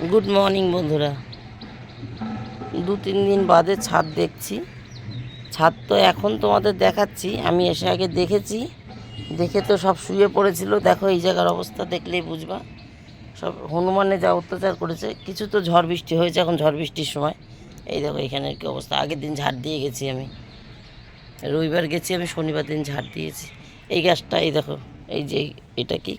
Good morning বন্ধুরা। 2-3 দিন বাদে ছাদ দেখছি। ছাদ তো এখন তোমাদের দেখাচ্ছি, আমি এসে আগে দেখেছি। দেখে তো সব শুয়ে পড়েছিল। দেখো এই জায়গার অবস্থা দেখলেই বুঝবা। সব হনুমানে যা অত্যাচার করেছে। কিছু তো ঝড় বৃষ্টি হয়েছে, এখন ঝড় বৃষ্টির সময়। এই দেখো এখানের কী অবস্থা। আগের দিন ঝাড় দিয়ে গেছি আমি, রবিবার গেছি আমি, শনিবার দিন ঝাড় দিয়েছি। এই গাছটা এই দেখো, এই যে এটা কি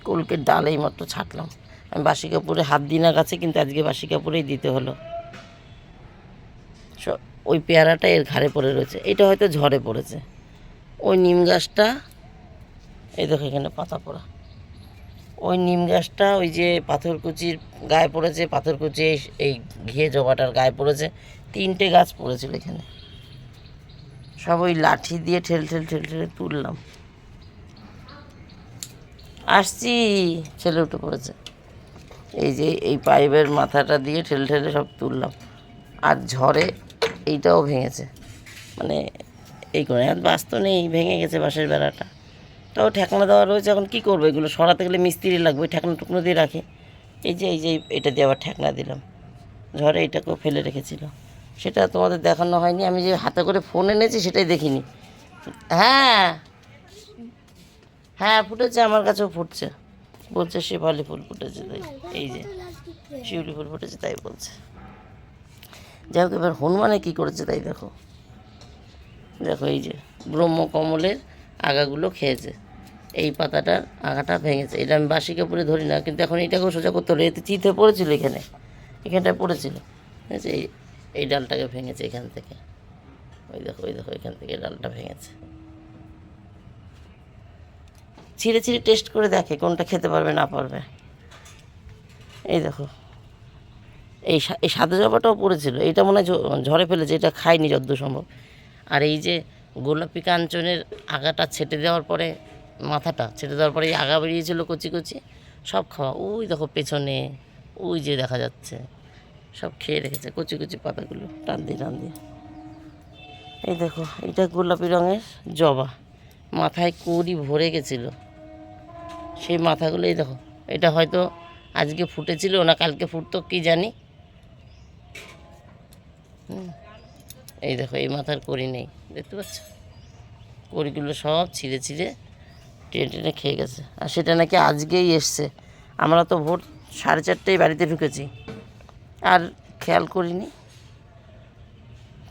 কলকের ডাল এই মাত্র ছাঁটলাম। আমি বাসি কাপড়ে হাত দিই না গাছে, কিন্তু আজকে বাসি কাপড়েই দিতে হলো। ওই পেয়ারাটা এর ঘাড়ে পড়ে রয়েছে, এটা হয়তো ঝড়ে পড়েছে। ওই নিম গাছটা এই দেখো এখানে পাতা পড়া। ওই নিম গাছটা ওই যে পাথরকুচির গায়ে পড়েছে, পাথরকুচি এই ঘিয়ে জবাটার গায়ে পড়েছে। 3টে গাছ পড়েছিল এখানে, সব ওই লাঠি দিয়ে ঠেলে তুললাম। আসছি, ছেলে উঠে পড়েছে। এই যে এই পাইপের মাথাটা দিয়ে ঠেলে সব তুললাম। আর ঝড়ে এইটাও ভেঙেছে, মানে এই করে আর বাস্ত নেই, ভেঙে গেছে বাঁশের বেড়াটা। তাও ঠেকনা দেওয়া রয়েছে। এখন কী করবো, এগুলো সরাতে গেলে মিস্ত্রি লাগবে, ঠেকনা টুকনো দিয়ে রাখে। এই যে এটা দিয়ে আবার ঠেকনা দিলাম। ঝড়ে এটাকেও ফেলে রেখেছিল, সেটা তোমাদের দেখানো হয়নি। আমি যে হাতে করে ফোন এনেছি সেটাই দেখিনি। হ্যাঁ হ্যাঁ, ফুটেছে, আমার কাছেও ফুটছে। বলছে শেফালি ফুল ফুটেছে, তাই এই যে শিউলি ফুল ফুটেছে তাই বলছে। যাই হোক, এবার হনুমানে কী করেছে তাই দেখো। দেখো এই যে ব্রহ্মকমলের আগাগুলো খেয়েছে, এই পাতাটার আগাটা ভেঙেছে। এটা আমি বাসি কাপড়ে ধরি না, কিন্তু এখন এটাকেও সোজা করতে হলো। এতে চিত হয়ে পড়েছিল, এখানটায় পড়েছিল, ঠিক আছে। এই ডালটাকে ভেঙেছে এখান থেকে। ওই দেখো এখান থেকে ডালটা ভেঙেছে। ছিঁড়ে টেস্ট করে দেখে কোনটা খেতে পারবে না পারবে। এই দেখো এই সাদা জবাটাও পড়েছিল, এটা মনে হয় ঝড়ে ফেলেছে, এটা খাইনি যতদূর সম্ভব। আর এই যে গোলাপি কাঞ্চনের আগাটা ছেটে দেওয়ার পরে, মাথাটা ছেটে দেওয়ার পরে এই আগা বেরিয়েছিল কচি কচি, সব খাওয়া। ওই দেখো পেছনে, ওই যে দেখা যাচ্ছে, সব খেয়ে রেখেছে কচি কচি পাতাগুলো টান দিয়ে। এই দেখো এটা গোলাপি রঙের জবা, মাথায় কুঁড়ি ভরে গেছিলো। সেই মাথাগুলো এই দেখো, এটা হয়তো আজকে ফুটেছিল না কালকে ফুটতো কি জানি। এই দেখো এই মাথার কড়ি নেই, দেখতে পাচ্ছ, কড়িগুলো সব ছিঁড়ে টেনে খেয়ে গেছে। আর সেটা নাকি আজকেই এসছে। আমরা তো ভোর 4:30টায় বাড়িতে ঢুকেছি, আর খেয়াল করিনি।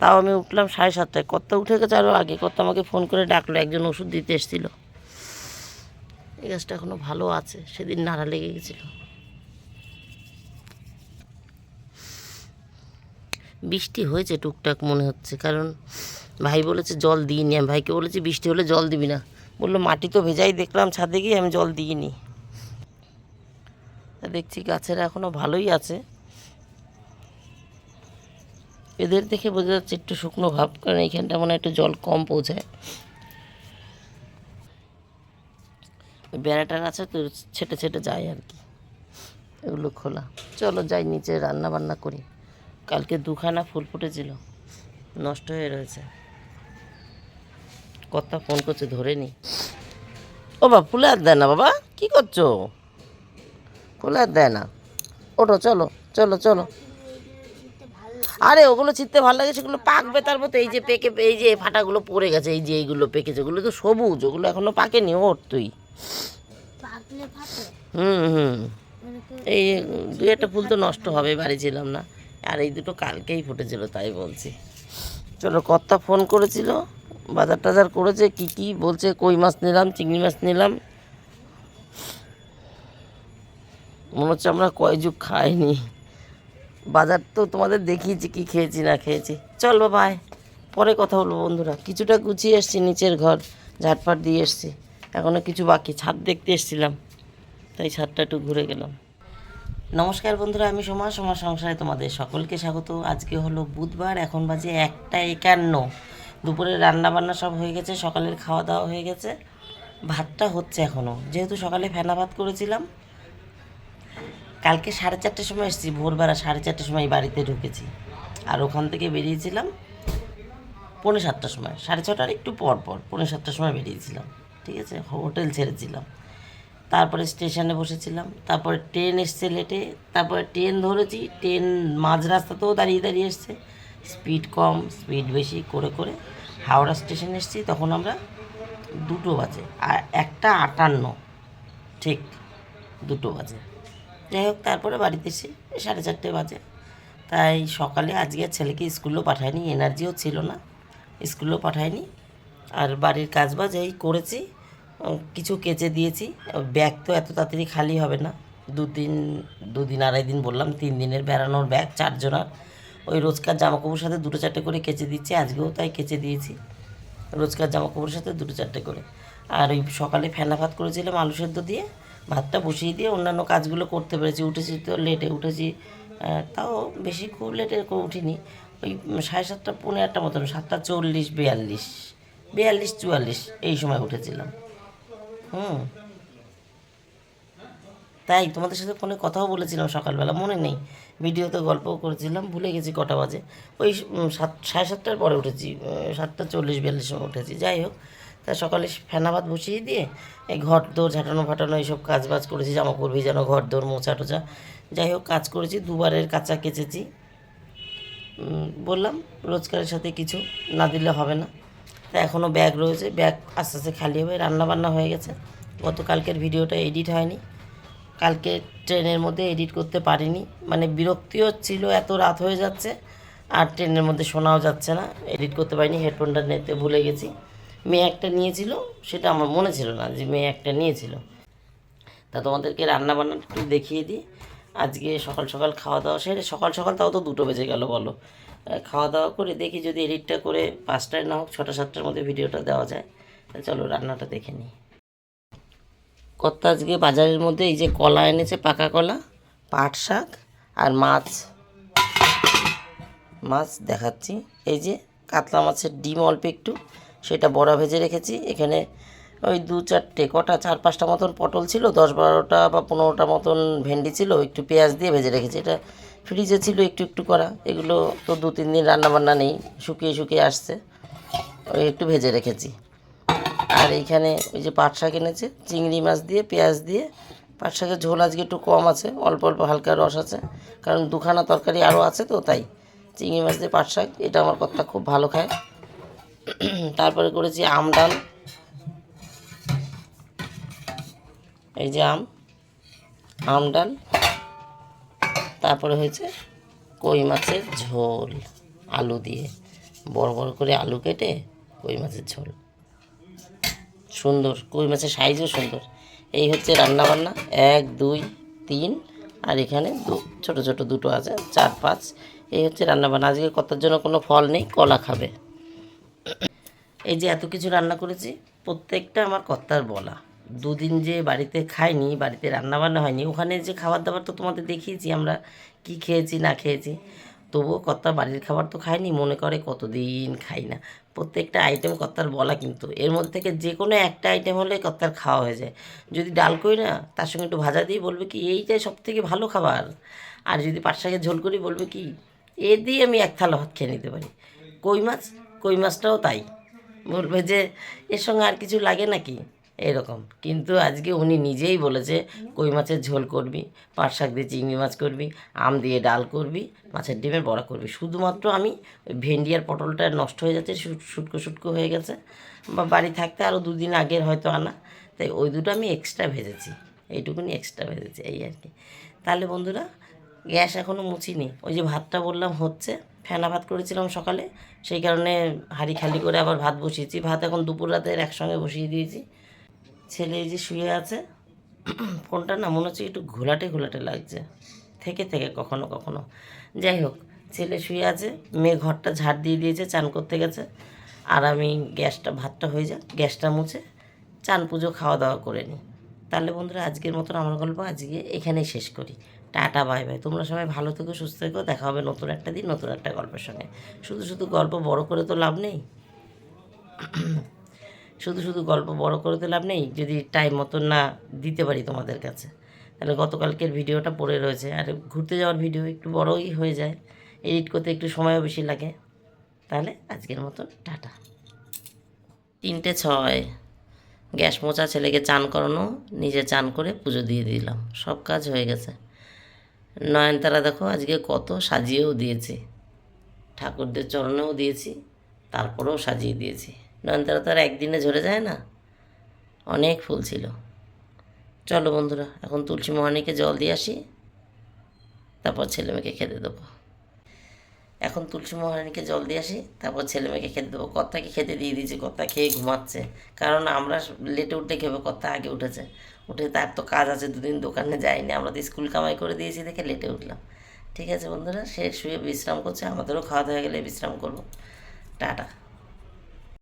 তাও আমি উঠলাম 7:30টায়, কর্তা উঠে গেছে আরও আগে। কর্তা আমাকে ফোন করে ডাকলো, একজন ওষুধ দিতে এসেছিলো। এই গাছটা এখনও ভালো আছে, সেদিন নাড়া লেগে গেছিলো। বৃষ্টি হয়েছে টুকটাক মনে হচ্ছে, কারণ ভাই বলেছে জল দিইনি। আমি ভাইকে বলেছি বৃষ্টি হলে জল দিবি না, বললো মাটি তো ভেজাই দেখলাম ছাদে গিয়ে, আমি জল দিইনি। দেখছি গাছেরা এখনও ভালোই আছে। এদের দেখে বোঝা যাচ্ছে একটু শুকনো ভাব, কারণ এইখানটা মনে হয় একটু জল কম পৌঁছায়। বেড়াটার আছে তো ছেটে যায় আর কি, এগুলো খোলা। চলো যাই নিচে রান্না বান্না করি। কালকে 2খানা ফুল ফুটেছিল, নষ্ট হয়ে রয়েছে। কর্তা ফোন করছে, ধরে নি। ও বাবা, ফুলে আর দেয় না বাবা, কি করছো? ফুলে আর দেয় না, ওঠো, চলো। আরে ওগুলো ছিঁড়তে ভালো লাগে, সেগুলো পাকবে তারপর তো। এই যে পেকে, এই যে ফাটাগুলো পড়ে গেছে, এই যে এইগুলো পেকেছে, ওগুলো তো সবুজ, ওগুলো এখনো পাকেনি। ওঠ তুই। হুম, এই 2-1টা ফুল তো নষ্ট হবে, বাড়ি ছিলাম না। আর এই দুটো কালকেই ফুটেছিল, তাই বলছি। চলো, কর্তা ফোন করেছিল, বাজার টাজার করেছে, কি বলছে, কই মাছ নিলাম, চিংড়ি মাছ নিলাম। মনে হচ্ছে আমরা কয় যুগ খাইনি। বাজার তো তোমাদের দেখিয়েছি কি খেয়েছি না খেয়েছি। চল বাবাই, পরে কথা বলবো বন্ধুরা। কিছুটা গুছিয়ে এসছি, নিচের ঘর ঝাটফাট দিয়ে এসছি, এখনও কিছু বাকি। ছাদ দেখতে এসছিলাম, তাই ছাদটা একটু ঘুরে গেলাম। নমস্কার বন্ধুরা, আমি সোমা সংসারে তোমাদের সকলকে স্বাগত। আজকে হলো বুধবার, এখন বাজে 1:51। দুপুরে রান্না বান্না সব হয়ে গেছে, সকালের খাওয়া দাওয়া হয়ে গেছে। ভাতটা হচ্ছে এখনও, যেহেতু সকালে ফেনা ভাত করেছিলাম। কালকে 4:30টার সময় এসেছি, ভোরবেলা 4:30টার সময় বাড়িতে ঢুকেছি। আর ওখান থেকে বেরিয়েছিলাম 6:45টার সময়, 6:30টার একটু পর 6:45টার সময় বেরিয়েছিলাম, ঠিক আছে। হোটেল ছেড়েছিলাম। তারপরে স্টেশনে বসেছিলাম, তারপরে ট্রেন এসছে লেটে, তারপরে ট্রেন ধরেছি, ট্রেন মাঝ রাস্তাতেও দাঁড়িয়ে দাঁড়িয়ে এসছে, স্পিড কম স্পিড বেশি করে করে হাওড়া স্টেশন এসেছি। তখন আমরা 2টো বাজে আর 1:58 ঠিক 2টো বাজে। যাই হোক, তারপরে বাড়িতে এসে 4:30 বাজে। তাই সকালে আজকে ছেলেকে স্কুলেও পাঠায়নি, এনার্জিও ছিল না, স্কুলেও পাঠায়নি। আর বাড়ির কাজবাজ এই করেছি, কিছু কেচে দিয়েছি। ব্যাগ তো এত তাড়াতাড়ি খালি হবে না, দুদিন 2.5 দিন বললাম, 3 দিনের বেড়ানোর ব্যাগ 4 জনার। ওই রোজকার জামাকাপড়ের সাথে 2-4টে করে কেচে দিচ্ছি, আজকেও তাই কেচে দিয়েছি, রোজকার জামাকাপড়ের সাথে 2-4টে করে। আর ওই সকালে ফেনা ভাত করেছিলাম আলু সেদ্ধ দিয়ে, ভাতটা বসিয়ে দিয়ে অন্যান্য কাজগুলো করতে পেরেছি। উঠেছি তো লেটে উঠেছি, তাও বেশি খুব লেটে উঠিনি, ওই 7:30 পৌনে 8 মতন, 7:40 42 44 এই সময় উঠেছিলাম। তাই তোমাদের সাথে ফোনে কথাও বলেছিলাম সকালবেলা, মনে নেই, ভিডিওতে গল্পও করেছিলাম, ভুলে গেছি কটা বাজে। ওই 7:30টার পরে উঠেছি, 7:40 42 সময় উঠেছি। যাই হোক, তা সকালে ফেনা ভাত বসিয়ে দিয়ে এই ঘর দোর ঝাঁটানো ফাটানো এইসব কাজ বাজ করেছি, জামাকাপড় ভিজানো, ঘর দোর মোছা টোছা, যাই হোক কাজ করেছি। 2বারের কাঁচা কেচেছি। বললাম রোজগারের সাথে কিছু না দিলে হবে না। তা এখনও ব্যাগ রয়েছে, ব্যাগ আস্তে আস্তে খালি হবে। রান্না বান্না হয়ে গেছে, গতকালকের ভিডিওটা এডিট হয়নি, কালকে ট্রেনের মধ্যে এডিট করতে পারিনি, মানে বিরক্তিও ছিল, এত রাত হয়ে যাচ্ছে আর ট্রেনের মধ্যে শোনাও যাচ্ছে না, এডিট করতে পারিনি, হেডফোনটা নিতে ভুলে গেছি। মেয়ে একটা নিয়েছিল, সেটা আমার মনে ছিল না যে মেয়ে একটা নিয়েছিল। তা তোমাদেরকে রান্না বান্না একটু দেখিয়ে দিই। আজকে সকাল সকাল খাওয়া দাওয়া সেরে, সকাল সকাল তাও তো 2টো বেজে গেল বলো, খাওয়া দাওয়া করে দেখি যদি এডিটটা করে 5টায় না হোক 6টা 7টার মধ্যে ভিডিওটা দেওয়া যায়। তা চলো রান্নাটা দেখে নিই। কর্তা আজকে বাজারের মধ্যে এই যে কলা এনেছে, পাকা কলা, পাট শাক আর মাছ দেখাচ্ছি। এই যে কাতলা মাছের ডিম অল্প একটু, সেটা বড়া ভেজে রেখেছি। এখানে ওই 2-4টে কটা 4-5টা মতন পটল ছিল, 10-12টা বা 15টা মতন ভেন্ডি ছিল, একটু পেঁয়াজ দিয়ে ভেজে রেখেছি। এটা ফ্রিজে ছিল একটু একটু করা, এগুলো তো 2-3 দিন রান্নাবান্না নেই, শুকিয়ে শুকিয়ে আসছে, ওই একটু ভেজে রেখেছি। আর এইখানে ওই যে পাট শাক এনেছে, চিংড়ি মাছ দিয়ে পেঁয়াজ দিয়ে। পাট শাকের ঝোল আজকে একটু কম আছে, অল্প অল্প হালকা রস আছে, কারণ 2খানা তরকারি আরও আছে তো, তাই চিংড়ি মাছ দিয়ে পাট শাক, এটা আমার কর্তা খুব ভালো খায়। তারপরে করেছি আম ডাল, এই যে আম ডাল। তারপরে হয়েছে কই মাছের ঝোল, আলু দিয়ে, বড় বড় করে আলু কেটে কই মাছের ঝোল, সুন্দর, কই মাছের সাইজও সুন্দর। এই হচ্ছে রান্নাবান্না, 1 2 3, আর এখানে ছোটো ছোটো 2টো আছে, 4 5। এই হচ্ছে রান্নাবান্না। আজকে কর্তার জন্য কোনো ফল নেই, কলা খাবে। এই যে এত কিছু রান্না করেছি, প্রত্যেকটা আমার কর্তার বলা। 2 দিন যে বাড়িতে খাইনি, বাড়িতে রান্নাবান্না হয়নি, ওখানে যে খাবার দাবার তো তোমাদের দেখিয়েছি আমরা কি খেয়েছি না খেয়েছি, তবুও কর্তা বাড়ির খাবার তো খায়নি, মনে করে কতদিন খাই না। প্রত্যেকটা আইটেম কর্তার বলা, কিন্তু এর মধ্যে থেকে যে কোনো একটা আইটেম হলে কর্তার খাওয়া হয়ে যায়। যদি ডাল করি না, তার সঙ্গে একটু ভাজা দিই, বলবে কি এইটাই সবথেকে ভালো খাবার। আর যদি পাট শাকের ঝোল করি, বলবে কি এ দিয়ে আমি 1 থালা ভাত খেয়ে নিতে পারি। কই মাছটাও তাই, বলবে যে এর সঙ্গে আর কিছু লাগে নাকি, এরকম। কিন্তু আজকে উনি নিজেই বলেছে কই মাছের ঝোল করবি, পাট শাক দিয়ে চিংড়ি মাছ করবি, আম দিয়ে ডাল করবি, মাছের ডিমের বড়া করবি। শুধুমাত্র আমি ওই ভেন্ডি আর পটলটা নষ্ট হয়ে যাচ্ছে, শুটকো শুটকো হয়ে গেছে, বা বাড়ি থাকতে আরও 2 দিন আগের হয়তো আনা, তাই ওই দুটো আমি এক্সট্রা ভেজেছি, এইটুকুনি এক্সট্রা ভেজেছি, এই আর কি। তাহলে বন্ধুরা, গ্যাস এখনও মুছিনি, ওই যে ভাতটা বললাম হচ্ছে, ফেনা ভাত করেছিলাম সকালে, সেই কারণে হাঁড়ি খালি করে আবার ভাত বসিয়েছি। ভাত এখন দুপুর রাতের একসঙ্গে বসিয়ে দিয়েছি। ছেলে এই যে শুয়ে আছে, ফোনটা না মনে হচ্ছে একটু ঘোলাটে ঘোলাটে লাগছে, থেকে থেকে কখনো কখনো। যাই হোক, ছেলে শুয়ে আছে, মেয়ে ঘরটা ঝাড় দিয়ে দিয়েছে, চান করতে গেছে। আর আমি ভাতটা হয়ে যাক, গ্যাসটা মুছে চান পুজো খাওয়া দাওয়া করে নিই। তাহলে বন্ধুরা, আজকের মতন আমার গল্প আজকে এখানেই শেষ করি। Tata, bye bye. তোমরা সবাই ভালো থেকো, সুস্থ থেকো, দেখা হবে নতুন একটা দিন নতুন একটা গল্পের সঙ্গে। শুধু শুধু গল্প বড় করে তো লাভ নেই, গল্প বড় করে তো লাভ নেই, যদি টাইম মতন না দিতে পারি তোমাদের কাছে। তাহলে গতকালকের ভিডিওটা পড়ে রয়েছে, আর ঘুরতে যাওয়ার ভিডিও একটু বড়ই হয়ে যায়, এডিট করতে একটু সময়ও বেশি লাগে। তাহলে আজকের মতন টাটা। 3টে 6, গ্যাস মোছা, ছেলেকে চান করানো, নিজে চান করে পুজো দিয়ে দিলাম, সব কাজ হয়ে গেছে। নয়নতারা দেখো আজকে কত সাজিয়েও দিয়েছি, ঠাকুরদের চরণেও দিয়েছি, তারপরেও সাজিয়ে দিয়েছি। নয়নতারা তো আর একদিনে ঝরে যায় না, অনেক ফুল ছিল। চলো বন্ধুরা, এখন তুলসী মহারানীকে জল দিয়ে আসি, তারপর ছেলে মেয়েকে খেতে দেবো। এখন তুলসী মহারানীকে জল দিয়ে আসি, তারপর ছেলে মেয়েকে খেতে দেবো। কর্তাকে খেতে দিয়ে দিয়েছি, কর্তা খেয়ে ঘুমাচ্ছে, কারণ আমরা লেটে উঠতে খেবে, কর্তা আগে উঠেছে। উঠে তার তো কাজ আছে, দুদিন দোকানে যায়নি, আমরা তো স্কুল কামাই করে দিয়েছি দেখে লেটে উঠলাম। ঠিক আছে বন্ধুরা, সে শুয়ে বিশ্রাম করছে, আমাদেরও খাওয়া দাওয়া গেলে বিশ্রাম করবো। টাটা।